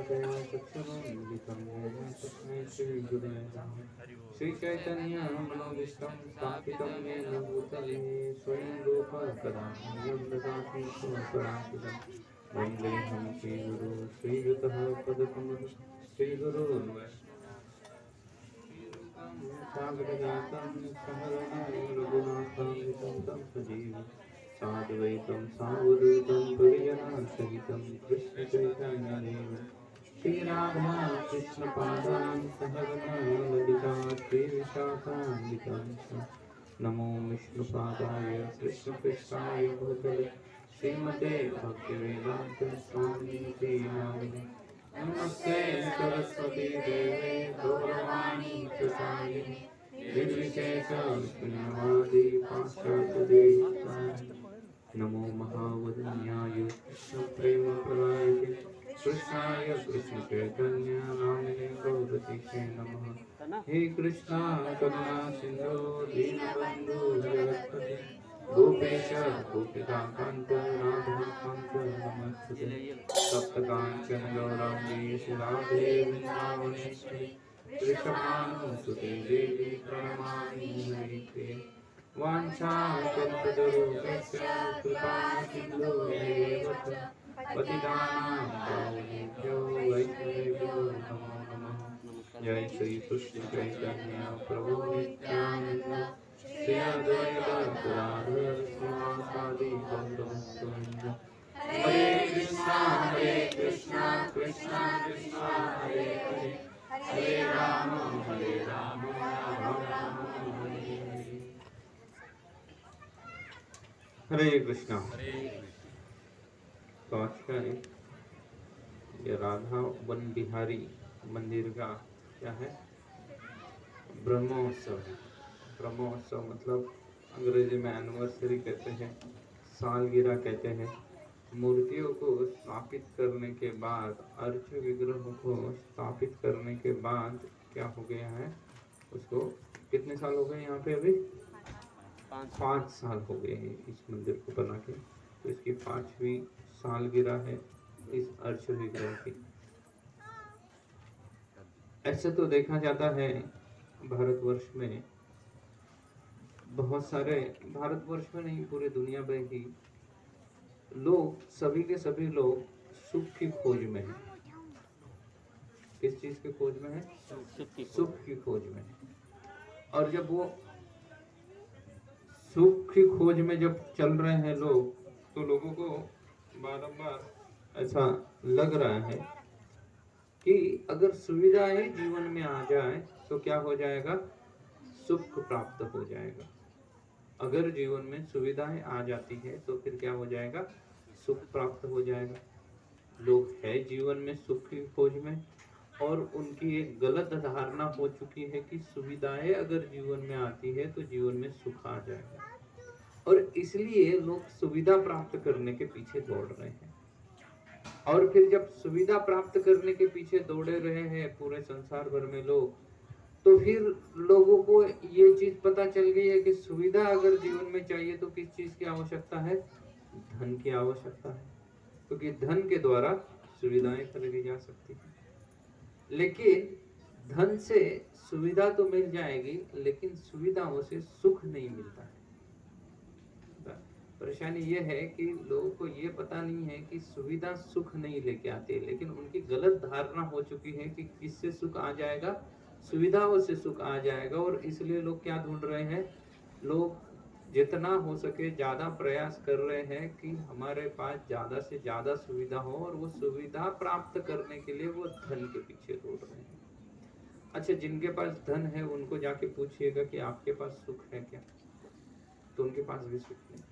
ज्ञानतया चक्षुरुन्मिलितं येन तस्मै श्रीगुरुवे नमः। श्रीचैतन्यमनोभीष्टं स्थापितं येन भूतले स्वयं रूपः कदा मह्यं ददाति स्वपदान्तिकं। वन्देऽहं श्रीगुरो श्रीयुतः पदकमलं श्रीगुरोर्वैष्णवं सागरजातं सहगणरघुनाथान्वितं तं सजीवं साद्वैतं सावधूतं परिजनसहितं कृष्णचैतन्यदेवं श्रीराधा कृष्णपादान् सहगणललिता श्रीविशाखान्वितं नमो विष्णुपादाय कृष्णपृष्ठाय भूतले श्रीमते भक्तिवेदान्त स्वामिनिति नामिने नमस्ते सरस्वती देवे गौरवाणी प्रचारिणे निर्विशेष शून्यवादी पाश्चात्यदेशाय नमो महावदन्याय कृष्णप्रेमप्रदायते कृष्णाय कृष्णचैतन्य नामिने गौरतिषे नमः। हे कृष्णा करुणा सिन्धु दीनबन्धु जगत्पते गोपेश गोपिकान्त राधाकान्त नमस्तुते। सप्तकाञ्चन गौराङ्गी राधे वृन्दावनेश्वरी कृष्णभानुसुते देवी प्रणमामि हरिप्रिये। वाञ्छाकल्पतरुभ्यश्च कृपासिन्धुभ्येव च पतितानां पावनेभ्यो वैष्णवेभ्यो नमो नमः। जय श्री कृष्ण चैतन्य प्रभु नित्यानंद श्री अद्वैत गदाधर श्रीवासादि गौरभक्तवृंद। हरे कृष्णा कृष्णा कृष्णा हरे हरे हरे राम राम राम हरे हरे। हरे कृष्णा। तो आज का ये राधा वन बिहारी मंदिर का क्या है, ब्रह्मोत्सव। ब्रह्मोत्सव मतलब अंग्रेजी में एनिवर्सरी कहते हैं, सालगिरह कहते हैं। मूर्तियों को स्थापित करने के बाद, अर्च विग्रहों को स्थापित करने के बाद क्या हो गया है, उसको कितने साल हो गए यहाँ पे अभी? 5 साल हो गए हैं इस मंदिर को बना के। तो इसकी 5वीं सालगिरह है इस अर्च विग्रह की। ऐसे तो देखा जाता है भारतवर्ष में, बहुत सारे, भारतवर्ष में नहीं पूरे दुनिया में ही लोग, सभी के सभी लोग सुख की खोज में हैं। किस चीज की खोज में है? सुख की खोज में है। और जब वो सुख की खोज में जब चल रहे हैं लोग, तो लोगों को बारंबार ऐसा लग रहा है कि अगर सुविधाएं जीवन में आ जाए तो क्या हो जाएगा, सुख प्राप्त हो जाएगा। अगर जीवन में सुविधाएं आ जाती है तो फिर क्या हो जाएगा, सुख प्राप्त हो जाएगा। लोग है जीवन में सुख की खोज में, और उनकी एक गलत धारणा हो चुकी है कि सुविधाएं अगर जीवन में आती है तो जीवन में सुख आ जाएगा, और इसलिए लोग सुविधा प्राप्त करने के पीछे दौड़ रहे हैं। और फिर जब सुविधा प्राप्त करने के पीछे दौड़े रहे हैं पूरे संसार भर में लोग, तो फिर लोगों को ये चीज पता चल गई है कि सुविधा अगर जीवन में चाहिए तो किस चीज की आवश्यकता है, धन की आवश्यकता है, क्योंकि धन के द्वारा सुविधाएं खरीदी जा सकती है। लेकिन धन से सुविधा तो मिल जाएगी, लेकिन सुविधाओं से सुख नहीं मिलता है। परेशानी ये है कि लोगों को ये पता नहीं है कि सुविधा सुख नहीं लेके आती, लेकिन उनकी गलत धारणा हो चुकी है कि किससे सुख आ जाएगा, सुविधाओं से सुख आ जाएगा। और इसलिए लोग क्या ढूंढ रहे हैं, लोग जितना हो सके ज्यादा प्रयास कर रहे हैं कि हमारे पास ज्यादा से ज्यादा सुविधा हो, और वो सुविधा प्राप्त करने के लिए वो धन के पीछे दौड़ रहे हैं। अच्छा, जिनके पास धन है उनको जाके पूछिएगा कि आपके पास सुख है क्या, तो उनके पास भी सुख नहीं,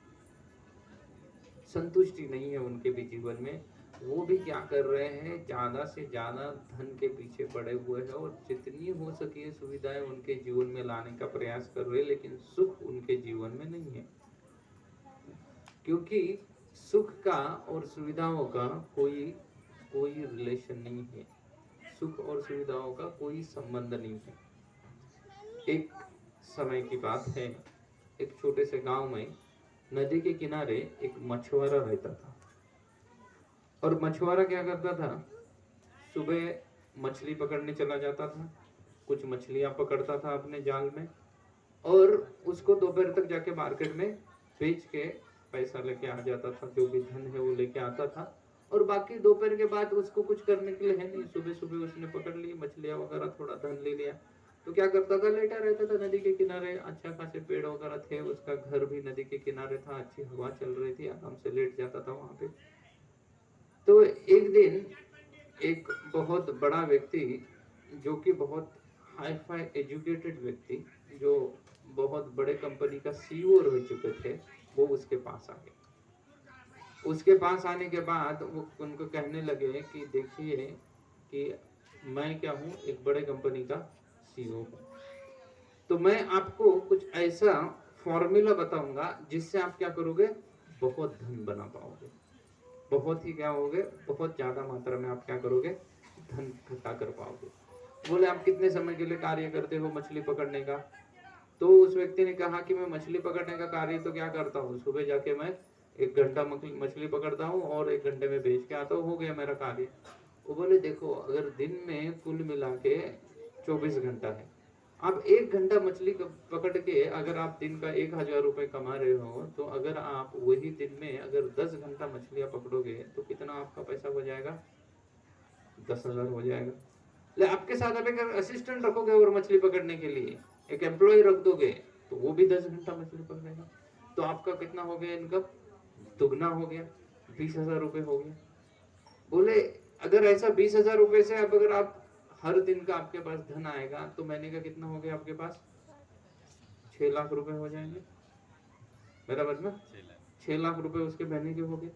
संतुष्टि नहीं है उनके भी जीवन में। वो भी क्या कर रहे हैं, ज्यादा से ज्यादा धन के पीछे पड़े हुए हैं, और जितनी हो सके सुविधाएं उनके जीवन में लाने का प्रयास कर रहे हैं, लेकिन सुख उनके जीवन में नहीं है। क्योंकि सुख का और सुविधाओं का कोई रिलेशन नहीं है, सुख और सुविधाओं का कोई संबंध नहीं है। एक समय की बात है, एक छोटे से गांव में नदी के किनारे एक मछुआरा रहता था। और मछुआरा क्या करता था, सुबह मछली पकड़ने चला जाता था, कुछ मछलियां पकड़ता था अपने जाल में, और उसको दोपहर तक जाके मार्केट में बेच के पैसा लेके आ जाता था, जो भी धन है वो लेके आता था। और बाकी दोपहर के बाद उसको कुछ करने के लिए है नहीं, सुबह सुबह उसने पकड़ ली मछलियां वगैरह, थोड़ा धन ले लिया, तो क्या करता था, लेटा रहता था नदी के किनारे, अच्छा खासे पेड़ वगैरह थे, उसका घर भी नदी के किनारे था, अच्छी हवा चल रही थी, आराम से लेट जाता था वहां पे। तो एक दिन एक बहुत बड़ा व्यक्ति, जो कि बहुत हाई फाई एजुकेटेड व्यक्ति, जो बहुत बड़े कंपनी का सीईओ रह चुके थे, वो उसके पास आ गए। उसके पास आने के बाद वो उनको कहने लगे कि देखिए कि मैं क्या हूँ, एक बड़े कंपनी का सीईओ हूँ, तो मैं आपको कुछ ऐसा फॉर्मूला बताऊंगा जिससे आप क्या करोगे, बहुत धन बना पाओगे, बहुत ही क्या होगे, बहुत ज्यादा मात्रा में आप क्या करोगे, धन इकट्ठा कर पाओगे। बोले आप कितने समय के लिए कार्य करते हो मछली पकड़ने का? तो उस व्यक्ति ने कहा कि मैं मछली पकड़ने का कार्य तो क्या करता हूँ, सुबह जाके मैं 1 घंटा मछली पकड़ता हूँ और 1 घंटे में बेच के आता हूँ, हो गया मेरा कार्य। वो बोले देखो, अगर दिन में कुल मिला के 24 घंटा है, आप 1 घंटा मछली पकड़ के अगर आप दिन का 1,000 रुपए कमा रहे हो, तो अगर आप वही दिन में अगर 10 घंटा मछलियां पकड़ोगे तो कितना आपका पैसा हो जाएगा, 10,000 हो जाएगा। ले आपके साथ आप एक असिस्टेंट रखोगे और मछली पकड़ने के लिए एक एम्प्लॉय रख दोगे, तो वो भी 10 घंटा मछली पकड़ेगा, तो आपका कितना हो गया इनकम, दुगना हो गया, 20,000 रुपए हो गया। बोले अगर ऐसा 20,000 रुपए से अब अगर आप हर दिन का आपके पास धन आएगा, तो महीने का कितना हो गया आपके पास, 6 लाख रुपए हो जाएंगे, बराबर ना, 6 लाख रुपए उसके महीने के हो गए।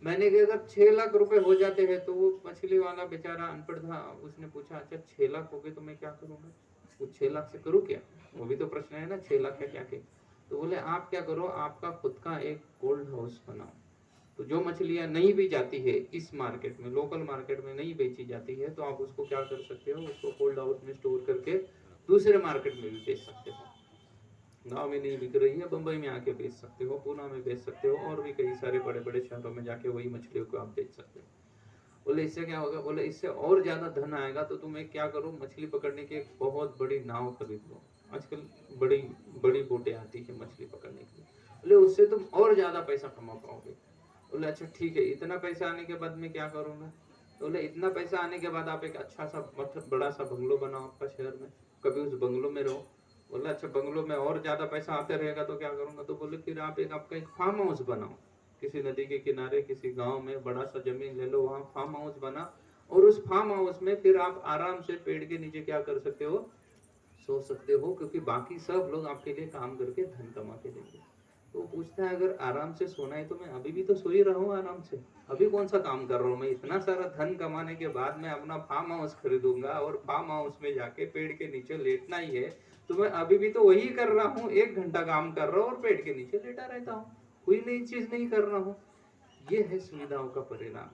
महीने के अगर 6 लाख रुपए हो जाते हैं, तो वो मछली वाला बेचारा अनपढ़ था, उसने पूछा अच्छा 6 लाख हो गए तो मैं क्या करूंगा, वो 6 लाख से करूँ क्या, वो भी तो प्रश्न है ना, 6 लाख है क्या के। तो बोले आप क्या करो, आपका खुद का एक कोल्ड हाउस बनाओ, तो जो मछलियां नहीं भी जाती है इस मार्केट में, लोकल मार्केट में नहीं बेची जाती है, तो आप उसको क्या कर सकते हो, उसको कोल्ड हाउस में स्टोर करके दूसरे मार्केट में भी बेच सकते हो। गांव में नहीं बिक रही है, बंबई में आके बेच सकते हो, पूना में बेच सकते हो, और भी कई सारे बड़े बड़े शहरों में जाके वही मछलियों को आप बेच सकते हो। बोले इससे क्या होगा, बोले इससे और ज्यादा धन आएगा, तो तुम्हें क्या करो, मछली पकड़ने की एक बहुत बड़ी नाव खरीद लो, आजकल बड़ी बड़ी बोटें आती है मछली पकड़ने के लिए, बोले उससे तुम और ज्यादा पैसा कमा पाओगे। बोले अच्छा ठीक है, इतना पैसा आने के बाद मैं क्या करूंगा? बोले इतना पैसा आने के बाद आप एक अच्छा सा बड़ा सा बंगलो बनाओ आपका शहर में, कभी उस बंगलो में रहो। बोला अच्छा बंगलो में और ज्यादा पैसा आते रहेगा तो क्या करूंगा? तो बोले फिर आप एक आपका एक फार्म हाउस बनाओ, किसी नदी के किनारे किसी गांव में बड़ा सा जमीन ले लो, वहां फार्म हाउस बना, और उस फार्म हाउस में फिर आप आराम से पेड़ के नीचे क्या कर सकते हो, सो सकते हो, क्योंकि बाकी सब लोग आपके लिए काम करके धन कमा के देंगे। तो वो पूछता है अगर आराम से सोना है तो मैं अभी भी तो सो ही रहा हूँ आराम से, अभी कौन सा काम कर रहा हूँ मैं, इतना सारा धन कमाने के बाद मैं अपना फार्म हाउस खरीदूंगा और फार्म हाउस में जाके पेड़ के नीचे लेटना ही है, तो मैं अभी भी तो वही कर रहा हूँ, 1 घंटा काम कर रहा हूँ और पेड़ के नीचे लेटा रहता हूँ, कोई नई चीज नहीं कर रहा हूँ। ये है सुविधाओं का परिणाम।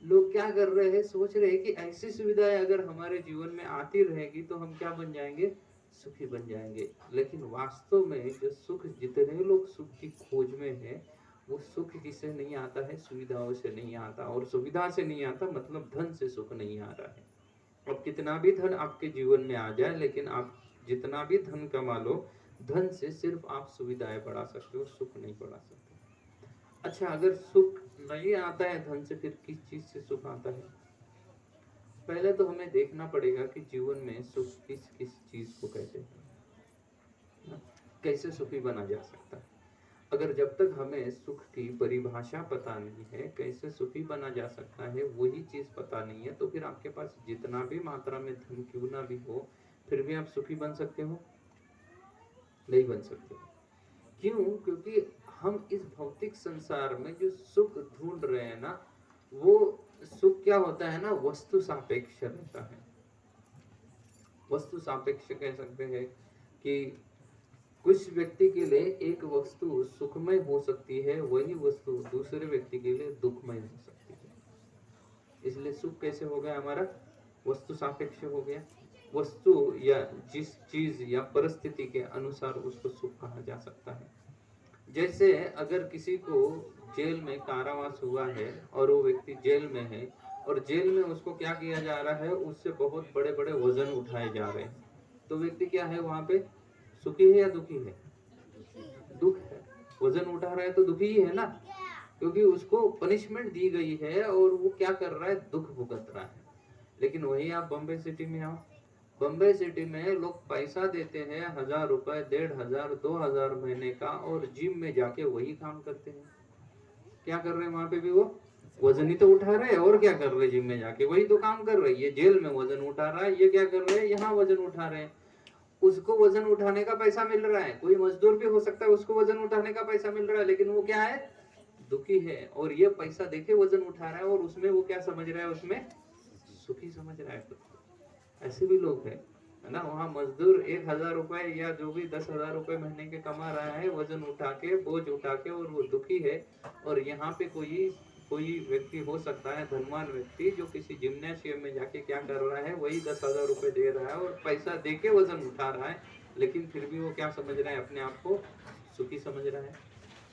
लोग क्या कर रहे हैं, सोच रहे हैं कि ऐसी सुविधाएं अगर हमारे जीवन में आती रहेगी तो हम क्या बन जाएंगे, सुखी बन जाएंगे। लेकिन वास्तव में जो सुख, जितने लोग सुख की खोज में है, वो सुख किससे नहीं आता है, सुविधाओं से नहीं आता, और सुविधा से नहीं आता मतलब धन से सुख नहीं आ रहा है। अब कितना भी धन आपके जीवन में आ जाए, लेकिन आप जितना भी धन कमा लो, धन से सिर्फ आप सुविधाएं बढ़ा सकते हो, सुख नहीं बढ़ा सकते। अच्छा अगर सुख नहीं आता है धन से, फिर किस चीज से सुख आता है? पहले तो हमें देखना पड़ेगा कि जीवन में सुख किस किस चीज को कहते हैं, ना? कैसे सुखी बना जा सकता है। अगर जब तक हमें सुख की परिभाषा पता नहीं है, कैसे सुखी बना जा सकता है वही चीज पता नहीं है, तो फिर आपके पास जितना भी मात्रा में धन क्यों ना भी हो, फिर भी आप सुखी बन सकते हो, नहीं बन सकते। क्यों? क्योंकि हम इस भौतिक संसार में जो सुख ढूंढ रहे हैं ना, वो सुख क्या होता है ना, वस्तु सापेक्ष रहता है। वस्तु सापेक्ष कह सकते हैं कि कुछ व्यक्ति के लिए एक वस्तु सुखमय हो सकती है, वही वस्तु दूसरे व्यक्ति के लिए दुखमय हो सकती है। इसलिए सुख कैसे हो गया हमारा, वस्तु सापेक्ष हो गया। वस्तु या जिस चीज या परिस्थिति के अनुसार उसको सुख कहा जा सकता है। जैसे अगर किसी को जेल में कारावास हुआ है और वो व्यक्ति जेल में है, और जेल में उसको क्या किया जा रहा है, उससे बहुत बड़े बड़े वजन उठाए जा रहे हैं। तो व्यक्ति क्या है वहां पे, सुखी है या दुखी है? दुख है। वजन उठा रहा है तो दुखी ही है ना, क्योंकि उसको पनिशमेंट दी गई है और वो क्या कर रहा है, दुख भुगत रहा है। लेकिन वही आप बम्बई सिटी में आओ, बम्बई सिटी में लोग पैसा देते हैं 1000 रुपए, 1500, 2000 महीने का, और जिम में जाके वही काम करते हैं। क्या कर रहे हैं वहां पे भी, वो वजन ही तो उठा रहे हैं। और क्या कर रहे हैं, जिम में जाके वही तो काम कर रहे हैं। ये जेल में वजन उठा रहा है, ये क्या कर रहे हैं, यहाँ वजन उठा रहे हैं। उसको वजन उठाने का पैसा मिल रहा है, कोई मजदूर भी हो सकता है, उसको वजन उठाने का पैसा मिल रहा है, लेकिन वो क्या है, दुखी है। और ये पैसा देके वजन उठा रहा है, और उसमें वो क्या समझ रहा है, उसमें सुखी समझ रहा है खुद को। ऐसे भी लोग हैं, है ना। वहाँ मजदूर 1000 रुपए या जो भी 10,000 रुपए महीने के कमा रहा है, वजन उठा के, बोझ उठा के, और वो दुखी है। और यहाँ पे कोई कोई व्यक्ति हो सकता है, धनवान व्यक्ति, जो किसी जिम्नेशियम में जाके क्या कर रहा है, वही 10,000 रुपए दे रहा है और पैसा दे के वजन उठा रहा है, लेकिन फिर भी वो क्या समझ रहा है, अपने आप को सुखी समझ रहा है।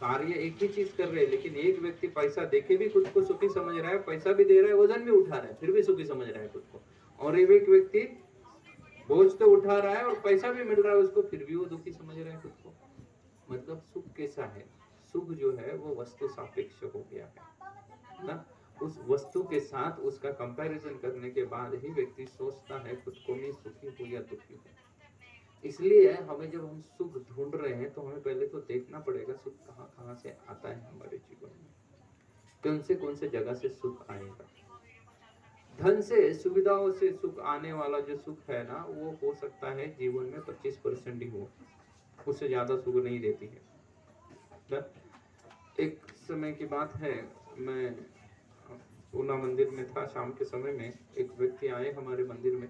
कार्य एक ही चीज कर रहे हैं, लेकिन एक व्यक्ति पैसा देके भी खुद को सुखी समझ रहा है, पैसा भी दे रहा है, वजन भी उठा रहा है, फिर भी सुखी समझ रहा है खुद को। और एक व्यक्ति बोझ तो उठा रहा है और पैसा भी मिल रहा है उसको, फिर भी वो दुखी समझ रहा है खुद को। मतलब सुख कैसा है, सुख जो है वो वस्तु सापेक्ष हो गया है ना। उस वस्तु के साथ उसका कंपैरिजन करने के बाद ही व्यक्ति सोचता है खुद को, मैं सुखी हूँ या दुखी हूँ। इसलिए हमें जब हम सुख ढूंढ रहे हैं, तो हमें पहले तो देखना पड़ेगा सुख कहाँ कहाँ से आता है हमारे जीवन में, कौन से जगह से सुख आएगा। धन से, सुविधाओं से सुख आने वाला जो सुख है ना, वो हो सकता है जीवन में 25% ही हो, उससे ज्यादा सुख नहीं देती है ना? एक समय की बात है, मैं पूना मंदिर में था, शाम के समय में एक व्यक्ति आए हमारे मंदिर में,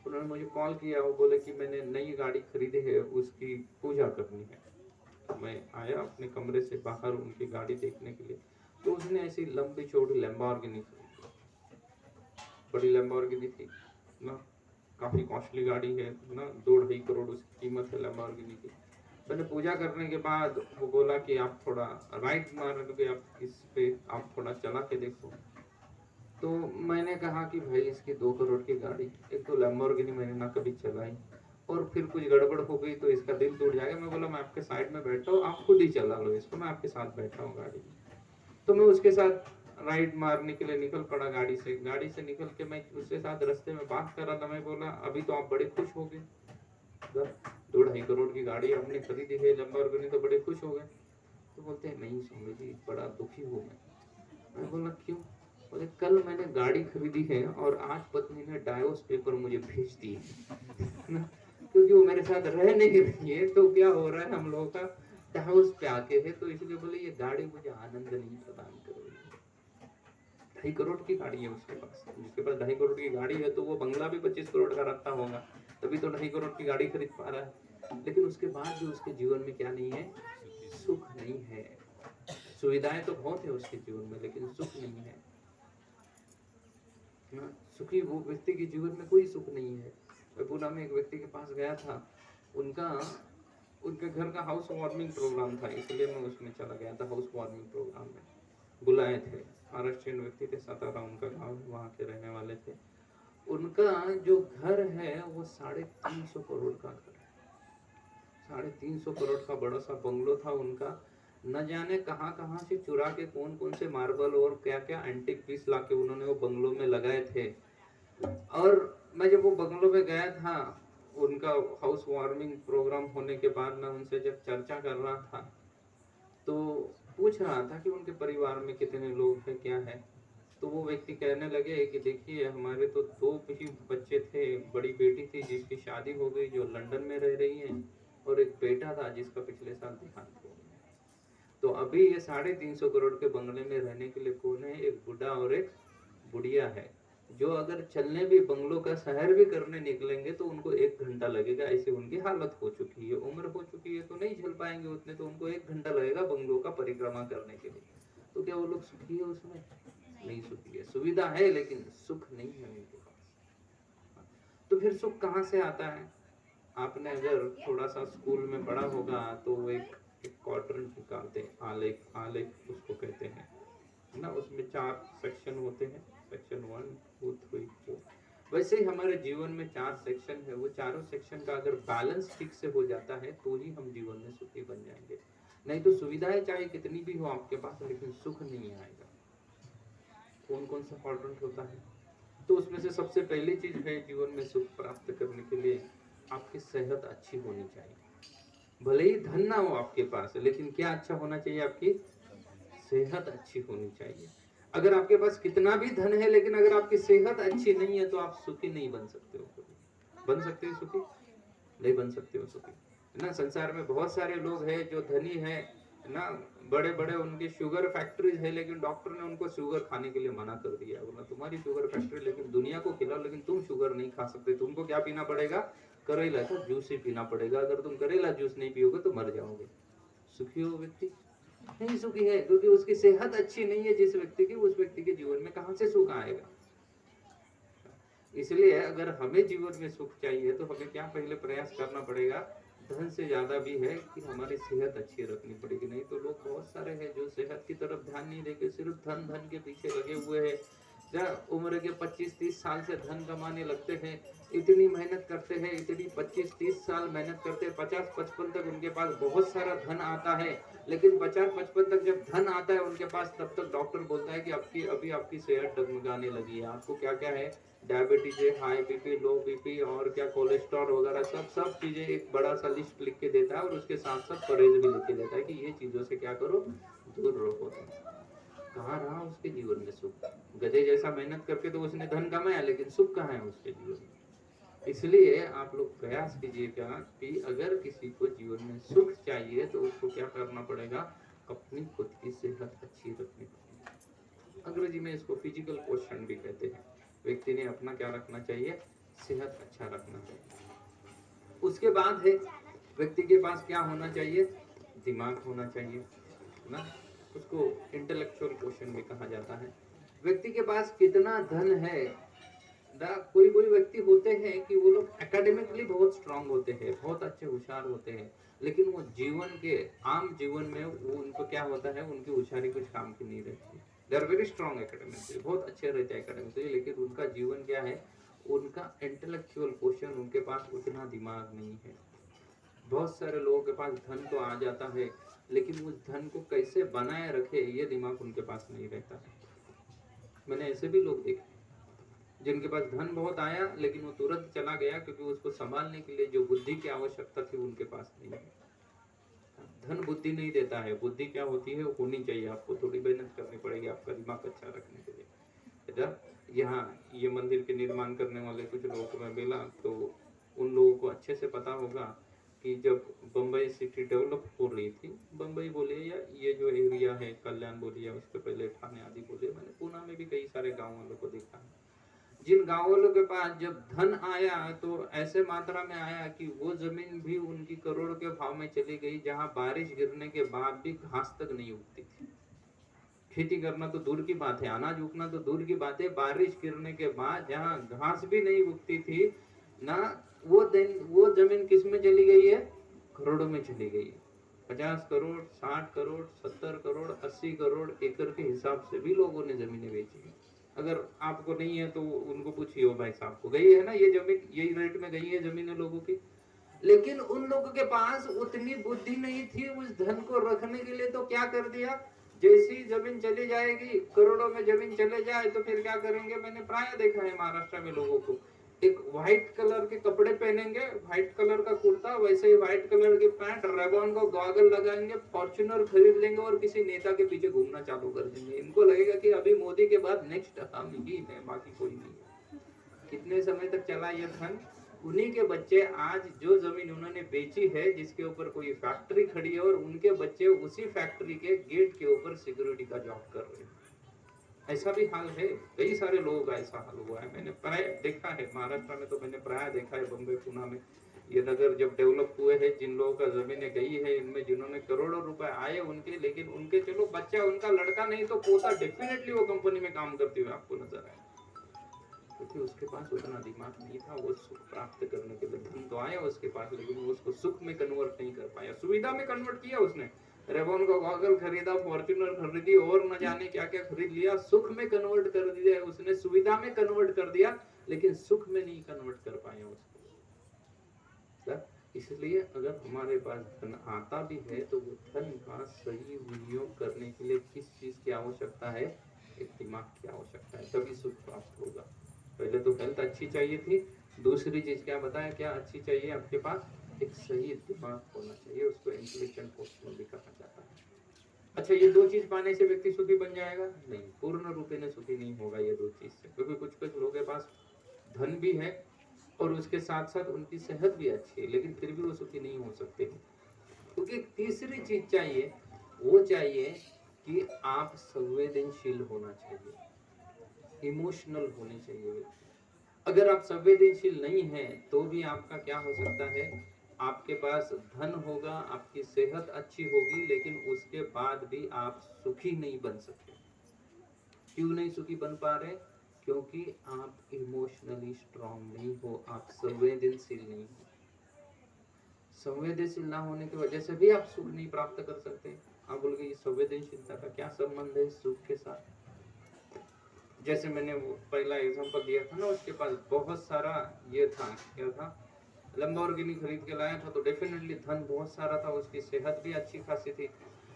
उन्होंने मुझे कॉल किया, वो बोले कि मैंने नई गाड़ी खरीदी है, उसकी पूजा करनी है। तो मैं आया अपने कमरे से बाहर उनकी गाड़ी देखने के लिए, तो उसने ऐसी लंबी चौड़ी लैम्बोर्गिनी खरीदी, बड़ी लैम्बोर्गिनी थी ना, काफी कॉस्टली गाड़ी है ना, 2-2.5 करोड़ उसकी कीमत है लैम्बोर्गिनी की। मैंने पूजा करने के बाद वो बोला कि आप थोड़ा राइट मारोगे, आप इस पे आप थोड़ा चला के देखो। तो मैंने कहा कि भाई इसकी 2 करोड़ की गाड़ी, एक तो लैम्बोर्गिनी मैंने ना कभी चलाई, और फिर कुछ गड़बड़ हो गई तो इसका दिल टूट जाएगा। मैं बोला मैं आपके साइड में बैठा हूँ, आप खुद ही चला लो इसको, मैं आपके साथ बैठा हूँ गाड़ी में। तो मैं उसके साथ राइड मारने के लिए निकल पड़ा गाड़ी से। गाड़ी से निकल के मैं उसके साथ रास्ते में बात कर रहा था। मैं बोला अभी तो आप बड़े खुश हो गए, 2-2.5 करोड़ की गाड़ी आपने खरीदी है लैम्बोर्गिनी, तो बड़े खुश हो गए। तो बोलते हैं नहीं स्वामी जी, बड़ा दुखी हूँ मैं बोला क्यों? बोले कल मैंने गाड़ी खरीदी है और आज पत्नी ने डाइवोर्स पेपर मुझे भेज दिए ना, क्योंकि वो मेरे साथ रह नहीं रही है। तो क्या हो रहा है, हम लोगों का डाइवोर्स पे आके है, तो इसलिए बोले ये गाड़ी मुझे आनंद नहीं प्रदान कर रही है। 2.5 करोड़ की गाड़ी है उसके पास, जिसके पास 2.5 करोड़ की गाड़ी है तो वो बंगला भी 25 करोड़ का रखता होगा, तभी तो 2.5 करोड़ की गाड़ी खरीद पा रहा है। लेकिन उसके बाद भी उसके जीवन में क्या नहीं है, सुख नहीं है। सुविधाएं तो बहुत है उसके जीवन में, लेकिन सुख नहीं है। सुखी वो व्यक्ति के जीवन में कोई सुख नहीं है। मैं पूना में एक व्यक्ति के पास गया था, उनके घर का हाउस वार्मिंग प्रोग्राम था, इसलिए मैं उसमें चला गया था। हाउस वार्मिंग प्रोग्राम में बुलाए थे, महाराष्ट्रियन व्यक्ति थे, सातारा उनका गाँव, वहाँ के रहने वाले थे। उनका जो घर है वो 350 करोड़ का घर है, 350 करोड़ का बड़ा सा बंगलो था उनका। न जाने कहाँ कहाँ से चुरा के कौन कौन से मार्बल और क्या क्या एंटीक पीस लाके उन्होंने वो बंगलों में लगाए थे। और मैं जब वो बंगलों में गया था, उनका हाउस वार्मिंग प्रोग्राम होने के बाद मैं उनसे जब चर्चा कर रहा था, तो पूछ रहा था कि उनके परिवार में कितने लोग हैं, क्या है। तो वो व्यक्ति कहने लगे कि देखिए हमारे तो 2 ही बच्चे थे, बड़ी बेटी थी जिसकी शादी हो गई जो लंदन में रह रही है, और एक बेटा था जिसका पिछले साल देहांत हो गया। तो अभी ये 350 करोड़ के बंगले में रहने के लिए कौन है, एक बुढ़ा और एक बुढ़िया है, जो अगर चलने भी बंगलों का शहर भी करने निकलेंगे तो उनको 1 घंटा लगेगा, ऐसी उनकी हालत हो चुकी है। उम्र हो चुकी है तो नहीं चल पाएंगे उतने, तो उनको 1 घंटा लगेगा बंगलों का परिक्रमा करने के लिए। तो क्या वो लोग सुखी है उसमें? नहीं सुखी है। सुविधा है लेकिन सुख नहीं है उनके पास। तो फिर सुख कहाँ से आता है? आपने अगर थोड़ा सा स्कूल में पढ़ा होगा तो वो एक क्वाड्रेंट निकालते हैं, आलेख, आलेख उसको कहते हैं ना, उसमें 4 सेक्शन होते हैं। सेक्शन 1 2 3 4। वैसे ही हमारे जीवन में 4 सेक्शन है, वो चारों सेक्शन का अगर बैलेंस ठीक से हो जाता है तो ही हम जीवन में सुखी बन जाएंगे। नहीं तो सुविधाएं चाहे कितनी भी हो आपके पास, लेकिन सुख नहीं आएगा। कौन कौन सा क्वाड्रेंट होता है? तो उसमें से सबसे पहली चीज है जीवन में सुख प्राप्त करने के लिए आपकी सेहत अच्छी होनी चाहिए। भले ही धन ना हो आपके पास, लेकिन क्या अच्छा होना चाहिए? आपकी सेहत अच्छी होनी चाहिए। अगर आपके पास कितना भी धन है, लेकिन अगर आपकी सेहत अच्छी नहीं है तो आप सुखी नहीं बन सकते हो। कभी बन सकते हो सुखी? नहीं बन सकते हो सुखी, है ना। संसार में बहुत सारे लोग हैं जो धनी है ना, बड़े बड़े उनकी शुगर फैक्ट्रीज है, लेकिन डॉक्टर ने उनको शुगर खाने के लिए मना कर दिया। बोला तुम्हारी शुगर फैक्ट्री, लेकिन दुनिया को खिलाओ, लेकिन तुम शुगर नहीं खा सकते। तुमको क्या पीना पड़ेगा? करेला का जूस ही पीना पड़ेगा। अगर तुम करेला जूस नहीं पियोगे तो मर जाओगे। सुखी हो व्यक्ति? नहीं सुखी है, क्योंकि उसकी सेहत अच्छी नहीं है जिस व्यक्ति की। उस व्यक्ति के जीवन में कहां से सुख आएगा? इसलिए अगर हमें जीवन में सुख चाहिए तो हमें क्या पहले प्रयास करना पड़ेगा? धन से ज्यादा भी है कि हमारी सेहत अच्छी रखनी पड़ेगी। नहीं तो लोग बहुत सारे हैं जो सेहत की तरफ ध्यान नहीं देके सिर्फ धन धन के पीछे लगे हुए हैं। जब उम्र के 25-30 साल से धन कमाने लगते हैं, इतनी मेहनत करते हैं, इतनी 25-30 साल मेहनत करते हैं, 50-55 तक उनके पास बहुत सारा धन आता है। लेकिन 50-55 तक जब धन आता है उनके पास, तब तक डॉक्टर बोलता है कि अभी आपकी सेहत डगमगाने लगी है। आपको क्या क्या है? डायबिटीज है, हाई बीपी, लो बीपी, और क्या कोलेस्ट्रॉल वगैरह सब चीजें एक बड़ा सा लिस्ट लिख के देता है, और उसके साथ साथ परहेज भी लिख के देता है कि ये चीजों से क्या करो, दूर रहो। कहाँ रहा उसके जीवन में सुख? गधे जैसा मेहनत करके तो उसने धन कमाया, लेकिन सुख कहाँ है उसके जीवन में? इसलिए आप लोग प्रयास कीजिएगा कि अगर किसी को जीवन में सुख चाहिए तो उसको क्या करना पड़ेगा? अपनी खुद की सेहत अच्छी रखनी पड़ेगी। अंग्रेजी में इसको फिजिकल क्वेश्चन भी कहते हैं। व्यक्ति ने अपना क्या रखना चाहिए? सेहत अच्छा रखना चाहिए। उसके बाद है व्यक्ति के पास क्या होना चाहिए? दिमाग होना चाहिए ना। उसको इंटेलेक्चुअल क्वेश्चन भी कहा जाता है। व्यक्ति के पास कितना धन है? कोई कोई व्यक्ति होते हैं कि वो लोग एकेडमिकली बहुत स्ट्रांग होते हैं, बहुत अच्छे होशियार होते हैं, लेकिन वो जीवन के आम जीवन में वो उनको क्या होता है? उनकी होशियारी कुछ काम की नहीं रहती। They are very strong academically, बहुत अच्छे रहते हैं एकेडमिकली, लेकिन उनका जीवन क्या है? उनका इंटेलेक्चुअल क्वेश्चन, उनके पास उतना दिमाग नहीं है। बहुत सारे लोगों के पास धन तो आ जाता है, लेकिन उस धन को कैसे बनाए रखे ये दिमाग उनके पास नहीं रहता है। मैंने ऐसे भी लोग देखे जिनके पास धन बहुत आया, लेकिन वो तुरंत चला गया, क्योंकि उसको संभालने के लिए जो बुद्धि की आवश्यकता थी उनके पास नहीं है। धन बुद्धि नहीं देता है। बुद्धि क्या होती है? वो होनी चाहिए। आपको थोड़ी मेहनत करनी पड़ेगी आपका दिमाग अच्छा रखने के लिए। यहाँ ये मंदिर के निर्माण करने वाले कुछ लोगों को मैं मिला, तो उन लोगों को अच्छे से पता होगा कि जब बम्बई सिटी डेवलप हो रही थी, बम्बई बोलिए या ये जो एरिया है कल्याण बोलिए या उसके पहले ठाणे आदि बोलिए, मैंने पूना में भी कई सारे गाँव वालों को देखा है। जिन गाँव वालों के पास जब धन आया तो ऐसे मात्रा में आया कि वो जमीन भी उनकी करोड़ के भाव में चली गई, जहाँ बारिश गिरने के बाद भी घास तक नहीं उगती थी। खेती करना तो दूर की बात है, अनाज उगना तो दूर की बात है, बारिश गिरने के बाद जहाँ घास भी नहीं उगती थी ना, वो जमीन किस में चली गई है? करोड़ों में चली गई है। 50 करोड़, 60 करोड़, 70 करोड़, 80 करोड़ एकड़ के हिसाब से भी लोगों ने जमीनें बेची है। अगर आपको नहीं है तो उनको पूछिए, हो भाई साहब को गई है ना ये जमीन, यही रेट में गई है जमीनें लोगों की। लेकिन उन लोगों के पास उतनी बुद्धि नहीं थी उस धन को रखने के लिए, तो क्या कर दिया? जैसी जमीन चली जाएगी, करोड़ों में जमीन चले जाए तो फिर क्या करेंगे? मैंने प्राय देखा है महाराष्ट्र में लोगों को, एक व्हाइट कलर के कपड़े पहनेंगे, व्हाइट कलर का कुर्ता, वैसे ही व्हाइट कलर की पैंट, रेबन को गॉगल लगाएंगे, फॉर्च्यूनर खरीद लेंगे और किसी नेता के पीछे घूमना चालू कर देंगे। इनको लगेगा कि अभी मोदी के बाद नेक्स्ट हम ही है, बाकी कोई नहीं है। कितने समय तक चला ये धन? उन्हीं के बच्चे आज जो जमीन उन्होंने बेची है, जिसके ऊपर कोई फैक्ट्री खड़ी है, और उनके बच्चे उसी फैक्ट्री के गेट के ऊपर सिक्योरिटी का जॉब कर रहे हैं। ऐसा भी हाल है, कई सारे लोगों का ऐसा हाल हुआ है। मैंने प्राय देखा है महाराष्ट्र में, तो मैंने प्राय देखा है बम्बई पुणे में। ये नगर जब डेवलप हुए हैं, जिन लोगों का जमीनें गई है, इनमें जिन्होंने करोड़ों रुपए आए उनके, लेकिन उनके चलो बच्चा, उनका लड़का नहीं तो पोता डेफिनेटली वो कंपनी में काम करते हुए आपको नजर आए, क्योंकि उसके पास उतना दिमाग नहीं था। वो सुख प्राप्त करने के लिए धन तो आया उसके पास, लेकिन वो उसको सुख में कन्वर्ट नहीं कर पाया, सुविधा में कन्वर्ट किया उसने, रेबॉन का गॉगल खरीदा, फॉर्च्यूनर खरीदी और न जाने क्या क्या खरीद लिया, सुख में कन्वर्ट कर दिया उसने, सुविधा में कन्वर्ट कर दिया, लेकिन सुख में नहीं कन्वर्ट कर पाए उसको। इसलिए अगर हमारे पास धन आता भी है तो वो धन का सही विनियोग करने के लिए किस चीज की आवश्यकता है? एक दिमाग की आवश्यकता है, तभी सुख प्राप्त होगा। पहले तो हेल्थ अच्छी चाहिए थी, दूसरी चीज क्या बताया, क्या अच्छी चाहिए आपके पास? एक सही दिमाग होना चाहिए, उसको इंटेलिजेंट पर्सन भी कहा जाता है। अच्छा, ये दो चीज पाने से व्यक्ति सुखी बन जाएगा? नहीं, पूर्ण रूप में सुखी नहीं होगा ये दो चीज से, क्योंकि कुछ कुछ लोगों के पास धन भी है और उसके साथ साथ उनकी सेहत भी अच्छी है, लेकिन फिर भी वो सुखी नहीं हो सकते। क्योंकि तीसरी चीज चाहिए, वो चाहिए कि आप संवेदनशील होना चाहिए, इमोशनल होने चाहिए। अगर आप संवेदनशील नहीं हैं तो भी आपका क्या हो सकता है, आपके पास धन होगा, आपकी सेहत अच्छी होगी, लेकिन उसके बाद भी आप सुखी नहीं बन सकते। क्यों नहीं सुखी बन पा रहे? क्योंकि आप इमोशनली स्ट्रांग नहीं हो, आप संवेदनशील नहीं हो। संवेदनशील ना होने की वजह से भी आप सुख नहीं प्राप्त कर सकते। आप बोलोगे ये संवेदनशीलता का क्या संबंध है सुख के साथ? जैसे मैंने वो पहला एग्जांपल दिया था ना, उसके पास बहुत सारा ये था, क्या था, लंबोर्गिनी खरीद के लाया था, तो डेफिनेटली धन बहुत सारा था, उसकी सेहत भी अच्छी खासी थी,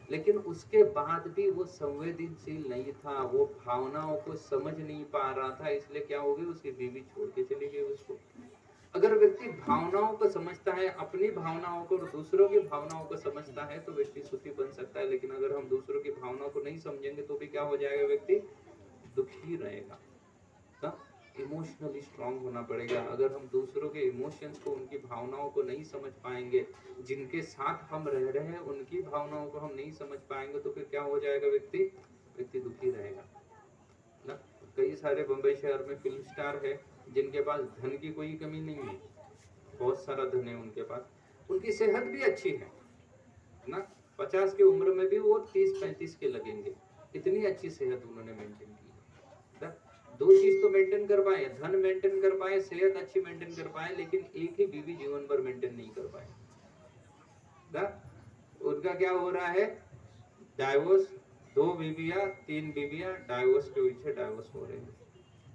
लेकिन उसके बाद भी वो संवेदनशील नहीं था, वो भावनाओं को समझ नहीं पा रहा था, इसलिए क्या हो गई, उसकी बीवी छोड़ के चली गई उसको। अगर व्यक्ति भावनाओं को समझता है, अपनी भावनाओं को और दूसरों की भावनाओं को समझता है, तो व्यक्ति सुखी बन सकता है। लेकिन अगर हम दूसरों की भावनाओं को नहीं समझेंगे तो भी क्या हो जाएगा, व्यक्ति दुखी रहेगा। इमोशनली स्ट्रांग होना पड़ेगा। अगर हम दूसरों के इमोशंस को, उनकी भावनाओं को नहीं समझ पाएंगे, जिनके साथ हम रह रहे हैं उनकी भावनाओं को हम नहीं समझ पाएंगे, तो फिर क्या हो जाएगा, व्यक्ति दुखी रहेगा ना। कई सारे बंबई शहर में फिल्म स्टार है जिनके पास धन की कोई कमी नहीं है, बहुत सारा धन है उनके पास, उनकी सेहत भी अच्छी है ना, 50 की उम्र में भी वो 30-35 के लगेंगे, इतनी अच्छी सेहत उन्होंने मेंटेन की है। दो चीज तो मेंटेन कर पाए, धन मेंटेन कर पाए, सेहत अच्छी मेंटेन कर पाए, लेकिन एक ही बीवी जीवन भर मेंटेन नहीं कर पाए ना। उनका क्या हो रहा है, डाइवोर्स, 2 बीवियां 3 बीवियां, डाइवोर्स के पीछे डाइवोर्स हो रहे हैं।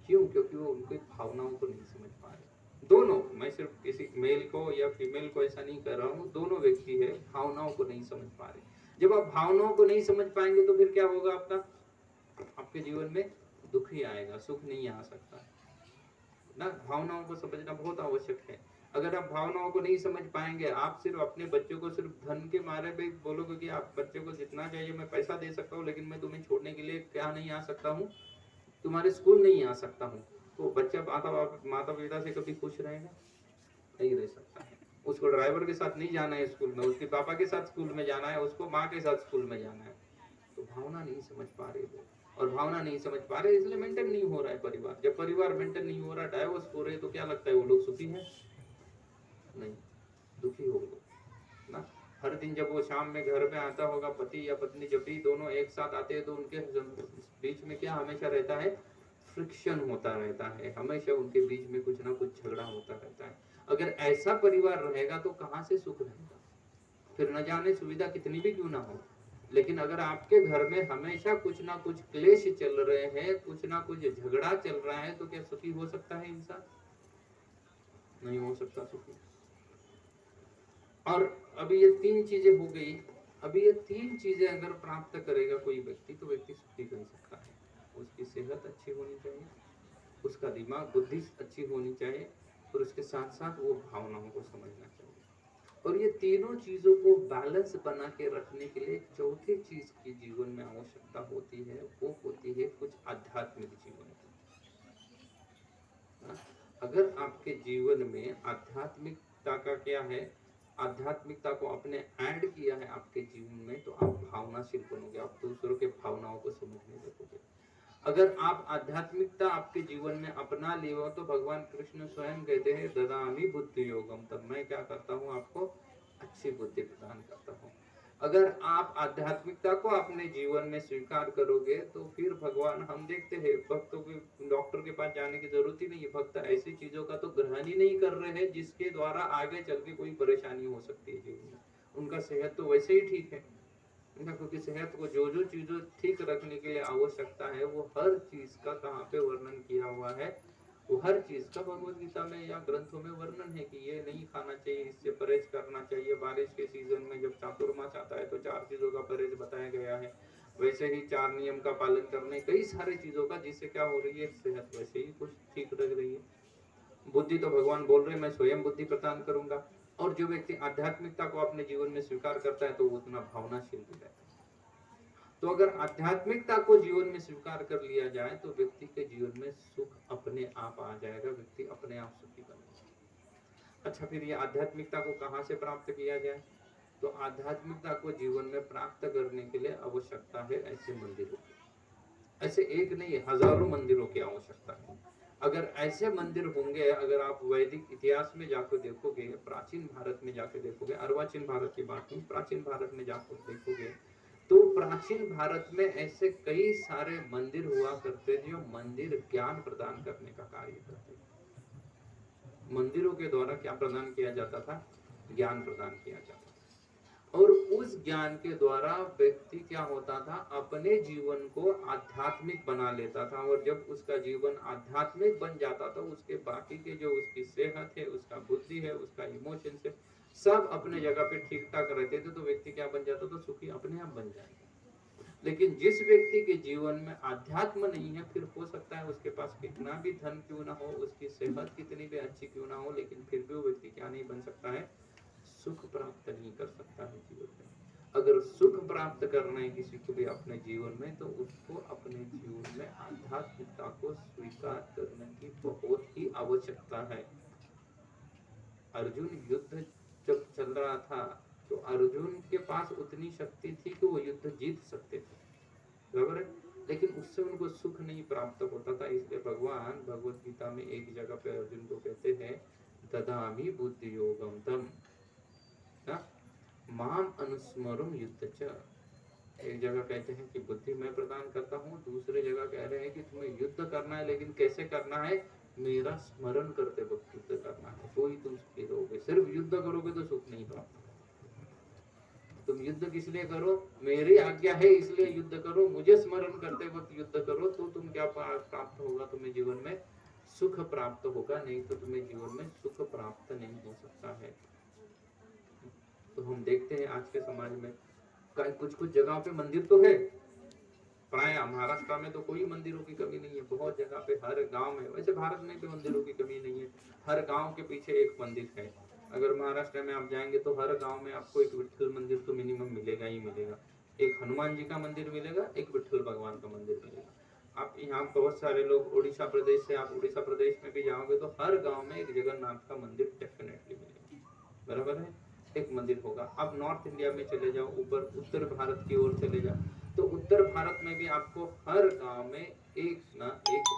क्यों? क्योंकि वो उनकी भावनाओं को नहीं समझ पा रहे। दोनों, मैं सिर्फ किसी मेल को या फीमेल को ऐसा नहीं कर रहा हूँ, दोनों व्यक्ति है भावनाओं को नहीं समझ पा रहे। जब आप भावनाओं को नहीं समझ पाएंगे तो फिर क्या होगा, आपके जीवन में दुख ही आएगा, सुख नहीं आ सकता ना। भावनाओं को समझना बहुत आवश्यक है। अगर आप भावनाओं को नहीं समझ पाएंगे, आप सिर्फ अपने बच्चों को सिर्फ धन के मारे भी बोलोगे कि आप बच्चे को जितना चाहिए मैं पैसा दे सकता हूँ, लेकिन मैं तुम्हें छोड़ने के लिए क्या नहीं आ सकता हूँ, तुम्हारे स्कूल नहीं आ सकता हूँ, तो बच्चा माता पिता से कभी खुश रहेगा? नहीं रह सकता है। उसको ड्राइवर के साथ नहीं जाना है स्कूल में, उसके पापा के साथ स्कूल में जाना है, उसको माँ के साथ स्कूल में जाना है। तो भावना नहीं समझ पा रहे लोग, और भावना नहीं समझ पा रहे इसलिए मेंटेन नहीं हो रहा है परिवार। जब परिवार मेंटेन नहीं हो रहा, डाइवोर्स हो रहे, तो क्या लगता है वो लोग सुखी हैं? नहीं, दुखी हो लोग ना। हर दिन जब वो शाम में घर में आता होगा, पति या पत्नी जब भी दोनों एक साथ आते हैं, तो उनके बीच में क्या हमेशा रहता है, फ्रिक्शन होता रहता है, हमेशा उनके बीच में कुछ ना कुछ झगड़ा होता रहता है। अगर ऐसा परिवार रहेगा तो कहां से सुख रहेगा? फिर न जाने सुविधा कितनी भी क्यों ना हो, लेकिन अगर आपके घर में हमेशा कुछ ना कुछ क्लेश चल रहे हैं, कुछ ना कुछ झगड़ा चल रहा है, तो क्या सुखी हो सकता है इंसान? नहीं हो सकता सुखी। और अभी ये 3 चीजें हो गई, अभी ये 3 चीजें अगर प्राप्त करेगा कोई व्यक्ति, तो व्यक्ति सुखी बन सकता है। उसकी सेहत अच्छी होनी चाहिए, उसका दिमाग बुद्धि अच्छी होनी चाहिए, और उसके साथ साथ वो भावनाओं को समझना चाहिए। और ये तीनों चीजों को बैलेंस बना के रखने के लिए चौथी चीज की जीवन में आवश्यकता होती है, वो होती है कुछ आध्यात्मिक जीवन की। अगर आपके जीवन में आध्यात्मिकता का क्या है, आध्यात्मिकता को आपने ऐड किया है आपके जीवन में, तो आप भावनाशील बनोगे, आप दूसरों के भावनाओं को समझने लगोगे। अगर आप आध्यात्मिकता आपके जीवन में अपना लिए हो, तो भगवान कृष्ण स्वयं कहते हैं ददामि बुद्धि योगम, तब मैं क्या करता हूँ, आपको अच्छी बुद्धि प्रदान करता हूँ। अगर आप आध्यात्मिकता को अपने जीवन में स्वीकार करोगे, तो फिर भगवान, हम देखते हैं भक्तों को डॉक्टर के पास जाने की जरूरत ही नहीं है, भक्त ऐसी चीजों का तो ग्रहण ही नहीं कर रहे हैं जिसके द्वारा आगे चल के कोई परेशानी हो सकती है जीवन में, उनका सेहत तो वैसे ही ठीक है देखो कि सेहत को जो जो चीजों ठीक रखने के लिए आवश्यकता है वो हर चीज का कहाँ पे वर्णन किया हुआ है, वो हर चीज का भगवत गीता में या ग्रंथों में वर्णन है कि ये नहीं खाना चाहिए, इससे परहेज करना चाहिए। बारिश के सीजन में जब चातुर्मास आता है तो 4 चीजों का परहेज बताया गया है। वैसे ही 4 नियम का पालन करने कई सारी चीजों का, जिससे क्या हो रही है, सेहत वैसे ही कुछ ठीक रह रही है। बुद्धि तो भगवान बोल रहे हैं मैं स्वयं बुद्धि प्रदान करूंगा। और जो व्यक्ति आध्यात्मिकता को अपने जीवन में स्वीकार करता है तो वो उतना भावनाशील भी रहता है। तो अगर आध्यात्मिकता को जीवन में स्वीकार कर लिया जाए तो व्यक्ति के जीवन में सुख अपने आप आ जाएगा, व्यक्ति अपने आप सुखी बन जाएगा। अच्छा, फिर ये आध्यात्मिकता को कहाँ से प्राप्त किया जाए? तो आध्यात्मिकता को जीवन में प्राप्त करने के लिए आवश्यकता है ऐसे मंदिरों की। ऐसे एक नहीं, हजारों मंदिरों की आवश्यकता है। अगर ऐसे मंदिर होंगे, अगर आप वैदिक इतिहास में जाकर देखोगे, प्राचीन भारत में जाकर देखोगे, अर्वाचीन भारत की बात नहीं, प्राचीन भारत में जाकर देखोगे तो प्राचीन भारत में ऐसे कई सारे मंदिर हुआ करते जो मंदिर ज्ञान प्रदान करने का कार्य करते। मंदिरों के द्वारा क्या प्रदान किया जाता था? ज्ञान प्रदान किया जाता था। और उस ज्ञान के द्वारा व्यक्ति क्या होता था, अपने जीवन को आध्यात्मिक बना लेता था। और जब उसका जीवन आध्यात्मिक बन जाता था, उसके बाकी के जो उसकी सेहत है, उसका बुद्धि है, उसका इमोशंस है, सब अपने जगह पे ठीक ठाक रहते थे। तो व्यक्ति क्या बन जाता था? सुखी अपने आप बन जाएगा। लेकिन जिस व्यक्ति के जीवन में आध्यात्म नहीं है, फिर हो सकता है उसके पास कितना भी धन क्यों ना हो, उसकी सेहत कितनी भी अच्छी क्यों ना हो, लेकिन फिर भी वो व्यक्ति क्या नहीं बन सकता है? सुख प्राप्त नहीं कर सकता है जीवन में। अगर सुख प्राप्त करना है किसी को भी अपने जीवन में, तो उसको अपने जीवन में आध्यात्मिकता को स्वीकार करने की बहुत ही आवश्यकता है। अर्जुन युद्ध जब चल रहा था तो अर्जुन के पास उतनी शक्ति थी कि वो युद्ध जीत सकते थे, बराबर है, लेकिन उससे उनको सुख नहीं प्राप्त होता था। इसलिए भगवान भगवत गीता में एक जगह पे अर्जुन को कहते हैं, ददामि बुद्धि योगम तम माम अनुस्मरुम युद्ध च। एक जगह कहते हैं कि बुद्धि मैं प्रदान करता हूँ, दूसरे जगह कह रहे हैं कि तुम्हें युद्ध करना है, लेकिन कैसे करना है? मेरा स्मरण करते वक्त युद्ध करना है, तो ही तुम सुखी रहोगे। सिर्फ युद्ध करोगे तो सुख नहीं प्राप्त होगा। तुम युद्ध किस लिए करो? मेरी आज्ञा है इसलिए युद्ध करो, मुझे स्मरण करते वक्त युद्ध करो, तो तुम क्या प्राप्त होगा? तुम्हें जीवन में सुख प्राप्त होगा, नहीं तो तुम्हें जीवन में सुख प्राप्त नहीं हो सकता है। तो हम देखते हैं आज के समाज में कुछ कुछ जगहों पे मंदिर तो है, प्राय महाराष्ट्र में तो कोई मंदिरों की कमी नहीं है, बहुत जगह पे, हर गांव में। वैसे भारत में भी मंदिरों की कमी नहीं है, हर गांव के पीछे एक मंदिर है। अगर महाराष्ट्र में आप जाएंगे तो हर गांव में आपको एक विठ्ठल मंदिर तो मिनिमम मिलेगा ही मिलेगा। एक हनुमान जी का मंदिर मिलेगा, एक विठ्ठल भगवान का मंदिर मिलेगा। आप यहाँ बहुत सारे लोग उड़ीसा प्रदेश से, आप उड़ीसा प्रदेश में भी जाओगे तो हर गाँव में एक जगन्नाथ का मंदिर डेफिनेटली मिलेगा, बराबर है, एक मंदिर होगा। आप नॉर्थ इंडिया में चले जाओ, ऊपर उत्तर भारत की ओर चले जाओ, तो उत्तर भारत में भी आपको हर गांव में एक ना एक